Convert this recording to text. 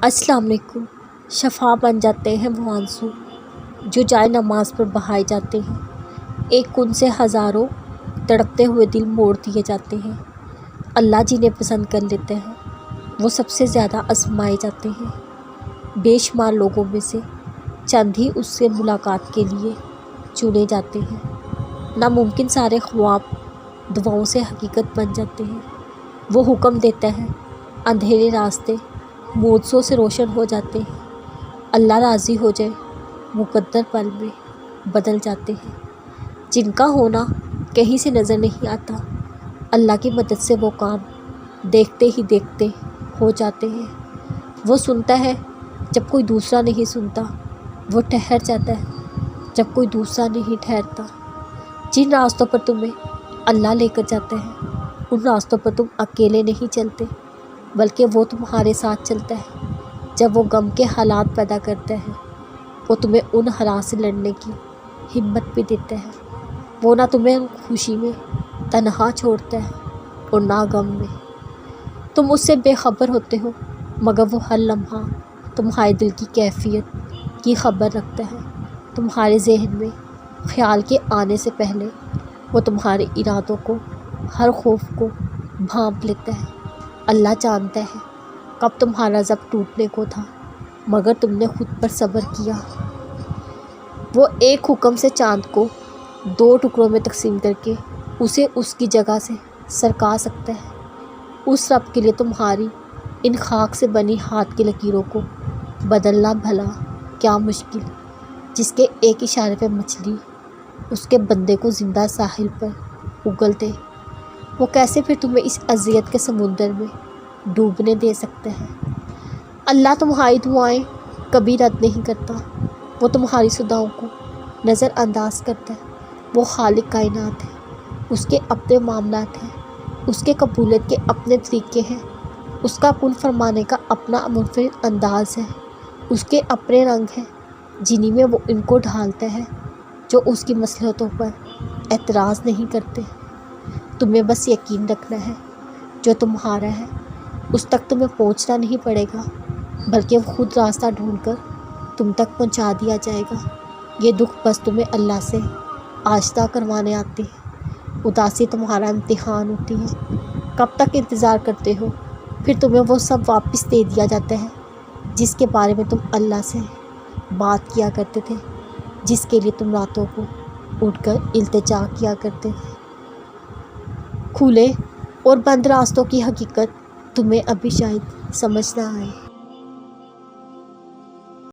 السلام علیکم۔ شفا بن جاتے ہیں وہ آنسو جو جائے نماز پر بہائے جاتے ہیں، ایک کن سے ہزاروں تڑپتے ہوئے دل موڑ دیے جاتے ہیں۔ اللہ جنہیں پسند کر لیتے ہیں وہ سب سے زیادہ آزمائے جاتے ہیں۔ بے شمار لوگوں میں سے چند ہی اس سے ملاقات کے لیے چنے جاتے ہیں۔ ناممکن سارے خواب دعاؤں سے حقیقت بن جاتے ہیں۔ وہ حکم دیتا ہے، اندھیرے راستے معجزوں سے روشن ہو جاتے ہیں۔ اللہ راضی ہو جائے، مقدر پل میں بدل جاتے ہیں۔ جن کا ہونا کہیں سے نظر نہیں آتا، اللہ کی مدد سے وہ کام دیکھتے ہی دیکھتے ہو جاتے ہیں۔ وہ سنتا ہے جب کوئی دوسرا نہیں سنتا، وہ ٹھہر جاتا ہے جب کوئی دوسرا نہیں ٹھہرتا۔ جن راستوں پر تمہیں اللہ لے کر جاتا ہے، ان راستوں پر تم اکیلے نہیں چلتے، بلکہ وہ تمہارے ساتھ چلتا ہے۔ جب وہ غم کے حالات پیدا کرتا ہے، وہ تمہیں ان حالات سے لڑنے کی ہمت بھی دیتا ہے۔ وہ نہ تمہیں خوشی میں تنہا چھوڑتا ہے اور نہ غم میں۔ تم اس سے بے خبر ہوتے ہو، مگر وہ ہر لمحہ تمہارے دل کی کیفیت کی خبر رکھتا ہے۔ تمہارے ذہن میں خیال کے آنے سے پہلے وہ تمہارے ارادوں کو، ہر خوف کو بھانپ لیتا ہے۔ اللہ جانتا ہے کب تمہارا ضبط ٹوٹنے کو تھا، مگر تم نے خود پر صبر کیا۔ وہ ایک حکم سے چاند کو 2 ٹکڑوں میں تقسیم کر کے اسے اس کی جگہ سے سرکا سکتا ہے۔ اس رب کے لیے تمہاری ان خاک سے بنی ہاتھ کی لکیروں کو بدلنا بھلا کیا مشکل، جس کے ایک اشارے پہ مچھلی اس کے بندے کو زندہ ساحل پر اگل دے، وہ کیسے پھر تمہیں اس اذیت کے سمندر میں ڈوبنے دے سکتا ہے۔ اللہ تمہاری دعائیں کبھی رد نہیں کرتا، وہ تمہاری صداؤں کو نظر انداز کرتا ہے۔ وہ خالق کائنات ہے، اس کے اپنے معاملات ہیں، اس کے قبولیت کے اپنے طریقے ہیں، اس کا کن فرمانے کا اپنا منفرد انداز ہے، اس کے اپنے رنگ ہیں جنہیں میں وہ ان کو ڈھالتا ہے جو اس کی مصلحتوں پر اعتراض نہیں کرتے۔ تمہیں بس یقین رکھنا ہے، جو تمہارا ہے اس تک تمہیں پہنچنا نہیں پڑے گا، بلکہ وہ خود راستہ ڈھونڈ کر تم تک پہنچا دیا جائے گا۔ یہ دکھ بس تمہیں اللہ سے آشنا کروانے آتے ہیں۔ اداسی تمہارا امتحان ہوتی ہے۔ کب تک انتظار کرتے ہو؟ پھر تمہیں وہ سب واپس دے دیا جاتا ہے جس کے بارے میں تم اللہ سے بات کیا کرتے تھے، جس کے لیے تم راتوں کو اٹھ کر التجا کیا کرتے تھے۔ کھلے اور بند راستوں کی حقیقت تمہیں ابھی شاید سمجھ نہ آئے۔